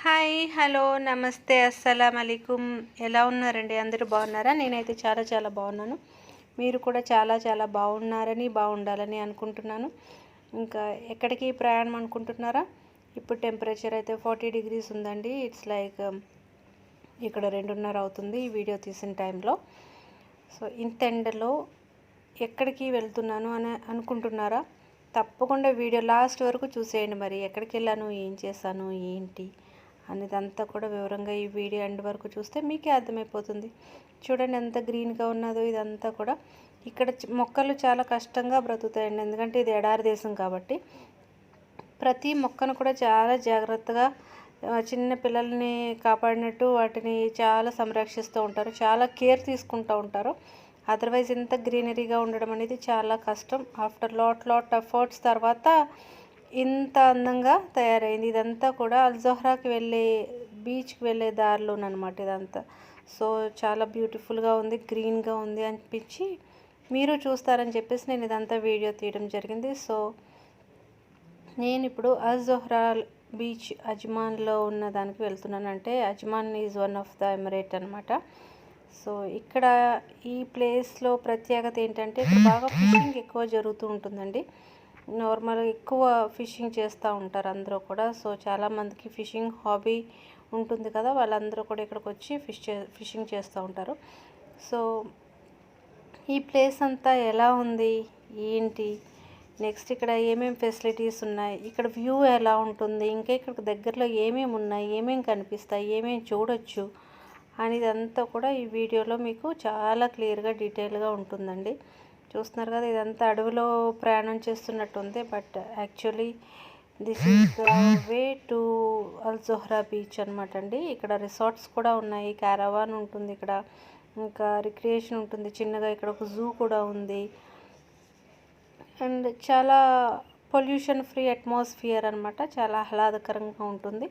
Hi hello నమస్తే అస్సలం అలైకుం. ఎలా ఉన్నారండి? అందరూ బాగున్నారా? నేనైతే చాలా బాగున్నాను. మీరు కూడా చాలా బాగున్నారని బాగుండాలని అనుకుంటున్నాను. ఇంకా ఎక్కడికి ప్రయాణం అనుకుంటున్నారా? ఇప్పుడు టెంపరేచర్ అయితే 40 degrees ఉందండి. ఇట్స్ లైక్ ఇక్కడ 2:30 అవుతుంది ఈ వీడియో తీసిన టైంలో. సో ఇంత ఎండలో ఎక్కడికి వెళ్తున్నాను అని అనుకుంటున్నారా? తప్పకుండా వీడియో లాస్ట్ వరకు చూసేయండి. మరి ఎక్కడికి వెళ్ళాను, ఏం చేశాను, ఏంటి అనేదంతా కూడా వివరంగా ఈ వీడియో ఎండ్ వరకు చూస్తే మీకే అర్థమైపోతుంది. చూడండి ఎంత గ్రీన్గా ఉన్నదో ఇదంతా కూడా. ఇక్కడ మొక్కలు చాలా కష్టంగా బ్రతుకుతాయండి, ఎందుకంటే ఇది ఎడారి దేశం కాబట్టి. ప్రతి మొక్కను కూడా చాలా జాగ్రత్తగా చిన్న పిల్లల్ని కాపాడినట్టు వాటిని చాలా సంరక్షిస్తూ ఉంటారు, చాలా కేర్ తీసుకుంటూ ఉంటారు. అదర్వైజ్ ఇంత గ్రీనరీగా ఉండడం అనేది చాలా కష్టం. ఆఫ్టర్ లాట్ ఎఫర్ట్స్ తర్వాత ఇంత అందంగా తయారైంది. ఇదంతా కూడా అల్జోహ్రాకి వెళ్ళే బీచ్కి వెళ్ళే దారిలోనమాట ఇదంతా. సో చాలా బ్యూటిఫుల్గా ఉంది, గ్రీన్గా ఉంది అనిపించి మీరు చూస్తారని చెప్పేసి నేను ఇదంతా వీడియో తీయడం జరిగింది. సో నేను ఇప్పుడు అల్జోహ్రా బీచ్ అజ్మాన్లో ఉన్న దానికి వెళ్తున్నాను. అంటే అజ్మాన్ is one of the emirate అనమాట. సో ఇక్కడ ఈ ప్లేస్లో ప్రత్యేకత ఏంటంటే ఇక్కడ బాగా ఫిషింగ్ ఎక్కువ జరుగుతూ ఉంటుందండి. నార్మల్గా ఎక్కువ ఫిషింగ్ చేస్తూ ఉంటారు అందరూ కూడా. సో చాలామందికి ఫిషింగ్ హాబీ ఉంటుంది కదా, వాళ్ళందరూ కూడా ఇక్కడికి వచ్చి ఫిషింగ్ చేస్తూ ఉంటారు. సో ఈ ప్లేస్ అంతా ఎలా ఉంది, ఏంటి, నెక్స్ట్ ఇక్కడ ఏమేమి ఫెసిలిటీస్ ఉన్నాయి, ఇక్కడ వ్యూ ఎలా ఉంటుంది, ఇంకా ఇక్కడ దగ్గరలో ఏమేమి ఉన్నాయి, ఏమేమి కనిపిస్తాయి, ఏమేమి చూడొచ్చు అనేదంతా కూడా ఈ వీడియోలో మీకు చాలా క్లియర్గా డీటెయిల్గా ఉంటుందండి. చూస్తున్నారు కదా, ఇదంతా అడవిలో ప్రయాణం చేస్తున్నట్టు ఉంది. But actually this is the way to Al Zorah beach అనమాట అండి. ఇక్కడ రిసార్ట్స్ కూడా ఉన్నాయి, క్యారవాన్ ఉంటుంది ఇక్కడ, ఇంకా రిక్రియేషన్ ఉంటుంది చిన్నగా. ఇక్కడ ఒక జూ కూడా ఉంది అండ్ చాలా పొల్యూషన్ ఫ్రీ అట్మాస్ఫియర్ అనమాట. చాలా ఆహ్లాదకరంగా ఉంటుంది.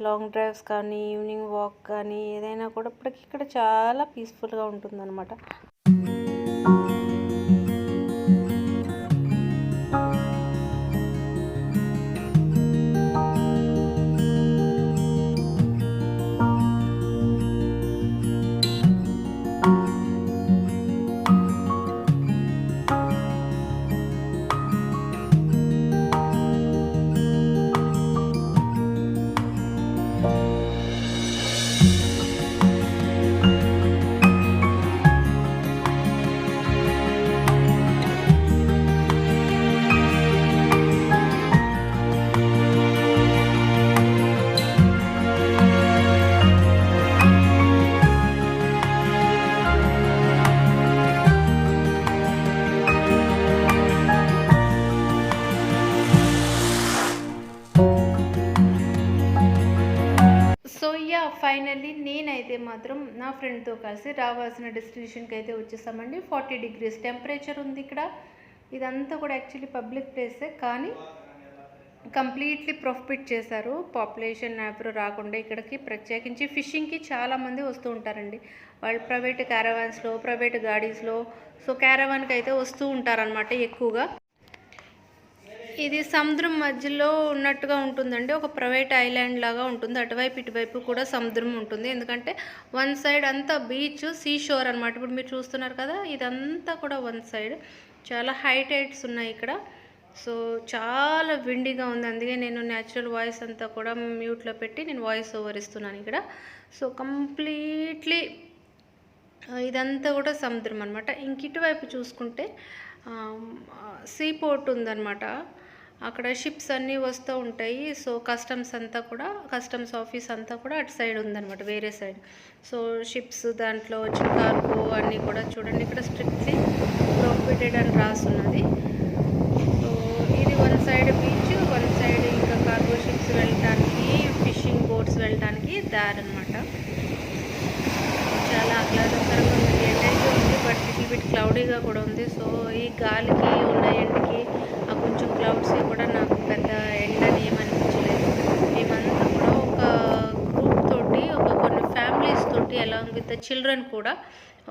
లాంగ్ డ్రైవ్స్ కానీ, ఈవినింగ్ వాక్ కానీ ఏదైనా కూడా ఇప్పటికి ఇక్కడ చాలా పీస్ఫుల్గా ఉంటుందన్నమాట. ఫైనల్లీ నేనైతే మాత్రం నా ఫ్రెండ్తో కలిసి రావాల్సిన డెస్టినేషన్కి అయితే వచ్చేసామండి. 40 degrees టెంపరేచర్ ఉంది ఇక్కడ. ఇదంతా కూడా యాక్చువల్లీ పబ్లిక్ ప్లేసే, కానీ కంప్లీట్లీ ప్రొహిబిట్ చేశారు. పాపులేషన్ ఎవరు రాకుండా ఇక్కడికి ప్రత్యేకించి ఫిషింగ్కి చాలామంది వస్తూ ఉంటారండి. వాళ్ళు ప్రైవేట్ క్యారవాన్స్లో, ప్రైవేట్ గాడీస్లో, సో క్యారవాన్కి అయితే వస్తూ ఉంటారనమాట ఎక్కువగా. ఇది సముద్రం మధ్యలో ఉన్నట్టుగా ఉంటుందండి, ఒక ప్రైవేట్ ఐలాండ్ లాగా ఉంటుంది. అటువైపు ఇటువైపు కూడా సముద్రం ఉంటుంది, ఎందుకంటే వన్ సైడ్ అంతా బీచ్, సీ షోర్ అనమాట. ఇప్పుడు మీరు చూస్తున్నారు కదా, ఇదంతా కూడా వన్ సైడ్. చాలా హైటైట్స్ ఉన్నాయి ఇక్కడ. సో చాలా విండిగా ఉంది, అందుకే నేను న్యాచురల్ వాయిస్ అంతా కూడా మ్యూట్లో పెట్టి నేను వాయిస్ ఓవర్ ఇస్తున్నాను ఇక్కడ. సో కంప్లీట్లీ ఇదంతా కూడా సముద్రం అనమాట. ఇంక ఇటువైపు చూసుకుంటే సీ పోర్ట్ ఉందన్నమాట. అక్కడ షిప్స్ అన్నీ వస్తూ ఉంటాయి. సో కస్టమ్స్ అంతా కూడా, కస్టమ్స్ ఆఫీస్ అంతా కూడా అటు సైడ్ ఉందన్నమాట, వేరే సైడ్. సో షిప్స్ దాంట్లో వచ్చిన కార్గో అన్నీ కూడా చూడండి ఇక్కడ స్ట్రిక్ట్లీ ప్రొహిబిటెడ్ అని రాస్తున్నది. సో ఇది one side beach, one side ఇంకా కార్గో షిప్స్ వెళ్ళటానికి, ఫిషింగ్ బోట్స్ వెళ్ళటానికి దారి అనమాట. చాలా ఆహ్లాదకరంగా ఉంది. ఎండైతే ఉంది, బట్ లిటిల్ బిట్ క్లౌడీగా కూడా ఉంది. సో ఈ గాలికి ఉన్న ఎండకి ఆ కొంచెం క్లౌడ్స్ కూడా నాకు పెద్ద ఎండని ఏమనిపించలేదు. మేమంతా కూడా ఒక గ్రూప్ తోటి, కొన్ని ఫ్యామిలీస్ తోటి అలాంగ్ విత్ ద చిల్డ్రన్ కూడా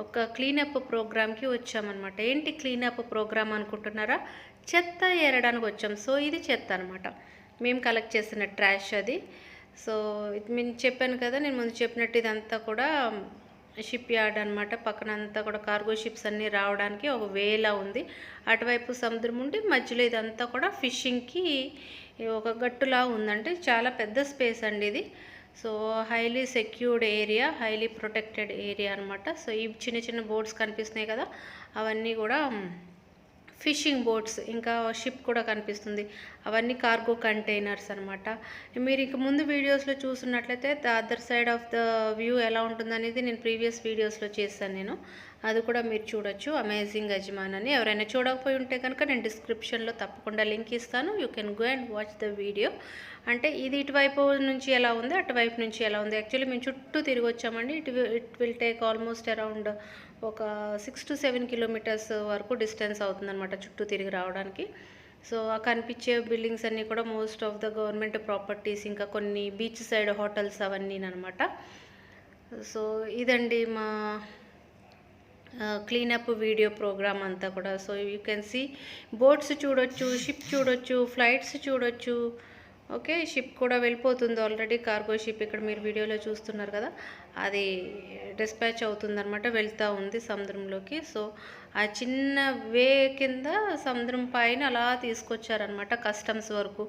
ఒక క్లీనప్ ప్రోగ్రామ్కి వచ్చామన్నమాట. ఏంటి క్లీనప్ ప్రోగ్రామ్ అనుకుంటున్నారా? చెత్త ఏరడానికి వచ్చాం. సో ఇది చెత్త అనమాట, మేము కలెక్ట్ చేసిన ట్రాష్ అది. సో నేను చెప్పాను కదా, నేను ముందు చెప్పినట్టు ఇదంతా కూడా షిప్ యార్డ్ అనమాట. పక్కన అంతా కూడా కార్గో షిప్స్ అన్నీ రావడానికి ఒక వేలా ఉంది. అటువైపు సముద్రం ఉండి మధ్యలో ఇదంతా కూడా ఫిషింగ్కి ఒక గట్టులా ఉందంటే చాలా పెద్ద స్పేస్ అండి ఇది. So highly secured area, highly protected area అనమాట. సో ఈ చిన్న చిన్న బోట్స్ కనిపిస్తున్నాయి కదా, అవన్నీ కూడా ఫిషింగ్ బోట్స్. ఇంకా షిప్ కూడా కనిపిస్తుంది, అవన్నీ కార్గో కంటైనర్స్ అనమాట. మీరు ఇక ముందు వీడియోస్లో చూస్తున్నట్లయితే the other side of the view ఎలా ఉంటుందనేది నేను ప్రీవియస్ వీడియోస్లో చేశాను నేను, అది కూడా మీరు చూడొచ్చు. అమేజింగ్ అజ్మాన్ అని. ఎవరైనా చూడకపోయి ఉంటే కనుక నేను డిస్క్రిప్షన్లో తప్పకుండా లింక్ ఇస్తాను. You can go and watch the video. అంటే ఇది ఇటువైపు నుంచి ఎలా ఉంది, అటువైపు నుంచి ఎలా ఉంది. యాక్చువల్లీ మేము చుట్టూ తిరిగి వచ్చామండి. It will take almost around ఒక 6 to 7 కిలోమీటర్స్ వరకు డిస్టెన్స్ అవుతుందన్నమాట చుట్టూ తిరిగి రావడానికి. సో ఆ కనిపించే బిల్డింగ్స్ అన్నీ కూడా most of the government properties, ఇంకా కొన్ని బీచ్ సైడ్ హోటల్స్ అవన్నీ అనమాట. సో ఇదండి మా క్లీనప్ వీడియో ప్రోగ్రామ్ అంతా కూడా. So you can see boats చూడొచ్చు, షిప్ చూడొచ్చు, ఫ్లైట్స్ చూడొచ్చు. ఓకే, షిప్ కూడా వెళ్ళిపోతుంది ఆల్రెడీ, కార్గో షిప్ ఇక్కడ మీరు వీడియోలో చూస్తున్నారు కదా, అది డిస్పాచ్ అవుతుందన్నమాట, వెళ్తూ ఉంది సముద్రంలోకి. సో ఆ చిన్న వే కింద సముద్రం పైన అలా తీసుకొచ్చారనమాట కస్టమ్స్ వరకు.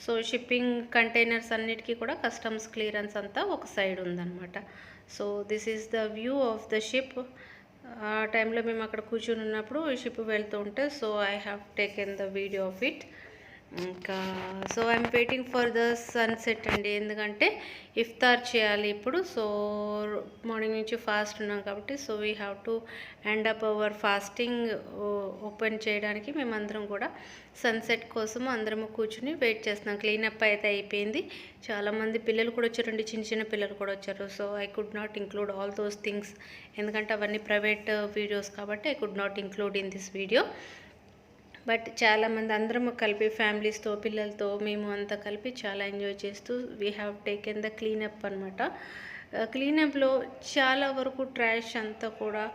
సో షిప్పింగ్ కంటైనర్స్ అన్నిటికీ కూడా కస్టమ్స్ క్లియరెన్స్ అంతా ఒక సైడ్ ఉందన్నమాట. So this is the view of the ship. ఆ టైంలో మేము అక్కడ కూర్చొని ఉన్నప్పుడు షిప్ వెళ్తూ ఉంటే, so I have taken the video of it. ఇంకా so I'm waiting for the sunset అండి, ఎందుకంటే ఇఫ్తార్ చేయాలి ఇప్పుడు. సో మార్నింగ్ నుంచి ఫాస్ట్ ఉన్నాం కాబట్టి, so we have to end up hour fasting. Open చేయడానికి మేమందరం కూడా సన్సెట్ కోసం అందరము కూర్చుని వెయిట్ చేస్తున్నాం. క్లీనప్ అయితే అయిపోయింది. చాలామంది పిల్లలు కూడా వచ్చారండి, చిన్న చిన్న పిల్లలు కూడా వచ్చారు. So I could not include all those things, ఎందుకంటే అవన్నీ ప్రైవేట్ వీడియోస్ కాబట్టి I could not include in this video. But చాలామంది అందరము కలిపి ఫ్యామిలీస్తో పిల్లలతో మేము అంతా కలిపి చాలా ఎంజాయ్ చేస్తూ we have taken the cleanup అనమాట. క్లీనప్లో చాలా వరకు ట్రాష్ అంతా కూడా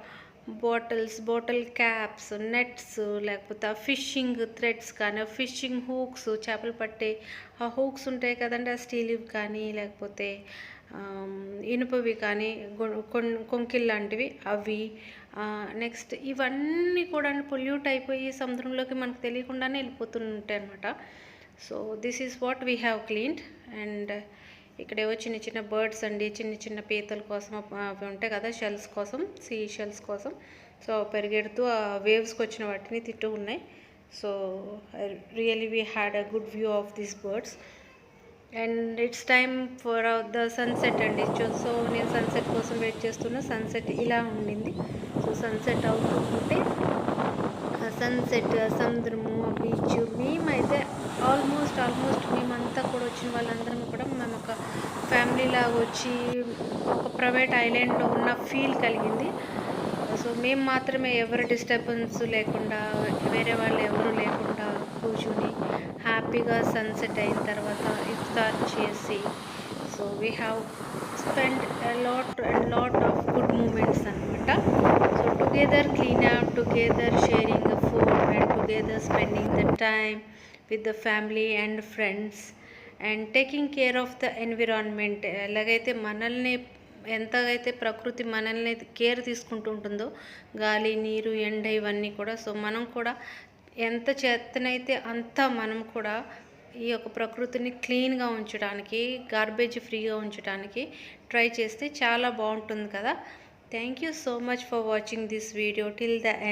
బాటిల్ క్యాప్స్, నెట్స్, లేకపోతే ఫిషింగ్ థ్రెడ్స్ కానీ, ఫిషింగ్ హూక్స్, చేపలు పట్టే ఆ హూక్స్ ఉంటాయి కదండి, ఆ స్టీల్వి కానీ లేకపోతే ఇనుపవి కానీ, కొంకిల్ లాంటివి అవి. నెక్స్ట్ ఇవన్నీ కూడా పొల్యూట్ అయిపోయి సముద్రంలోకి మనకు తెలియకుండానే వెళ్ళిపోతుంటాయి అనమాట. So this is what we have cleaned. And ఇక్కడేవో చిన్న చిన్న బర్డ్స్ అండి, చిన్న చిన్న పీతల కోసం అవి ఉంటాయి కదా, షెల్స్ కోసం, సీ షెల్స్ కోసం. సో పరిగెడుతూ ఆ వేవ్స్కి వచ్చిన వాటిని తింటూ ఉన్నాయి. So really we had a good view of these birds. And it's time for the sunset అండి. సో నేను సన్సెట్ కోసం వెయిట్ చేస్తున్నా. సన్సెట్ ఇలా ఉండింది. సో సన్సెట్ అవుతుంటే సన్సెట్, సముద్రము, బీచ్, మేమైతే ఆల్మోస్ట్ మేమంతా కూడా వచ్చిన వాళ్ళందరం కూడా మేము ఒక ఫ్యామిలీ లాగా వచ్చి ఒక ప్రైవేట్ ఐలాండ్లో ఉన్న ఫీల్ కలిగింది. సో మేము మాత్రమే, ఎవరి డిస్టర్బెన్స్ లేకుండా, వేరే వాళ్ళు ఎవరు లేకుండా కూర్చుని హ్యాపీగా సన్సెట్ అయిన తర్వాత ఇఫ్తార్ చేసి, so we have spend lot of good moments అనమాట. So together cleanup, together sharing the food, and together spending the time with the family and friends, and taking care of the environment. ఎలాగైతే మనల్ని ఎంతగైతే ప్రకృతి మనల్ని care తీసుకుంటూ ఉంటుందో, గాలి, నీరు, ఎండ ఇవన్నీ కూడా, సో మనం కూడా ఎంత చేతనైతే అంత మనం కూడా ఈ యొక్క ప్రకృతిని క్లీన్గా ఉంచడానికి, గార్బేజ్ ఫ్రీగా ఉంచడానికి ట్రై చేస్తే చాలా బాగుంటుంది కదా. Thank you so much for watching this video till the end.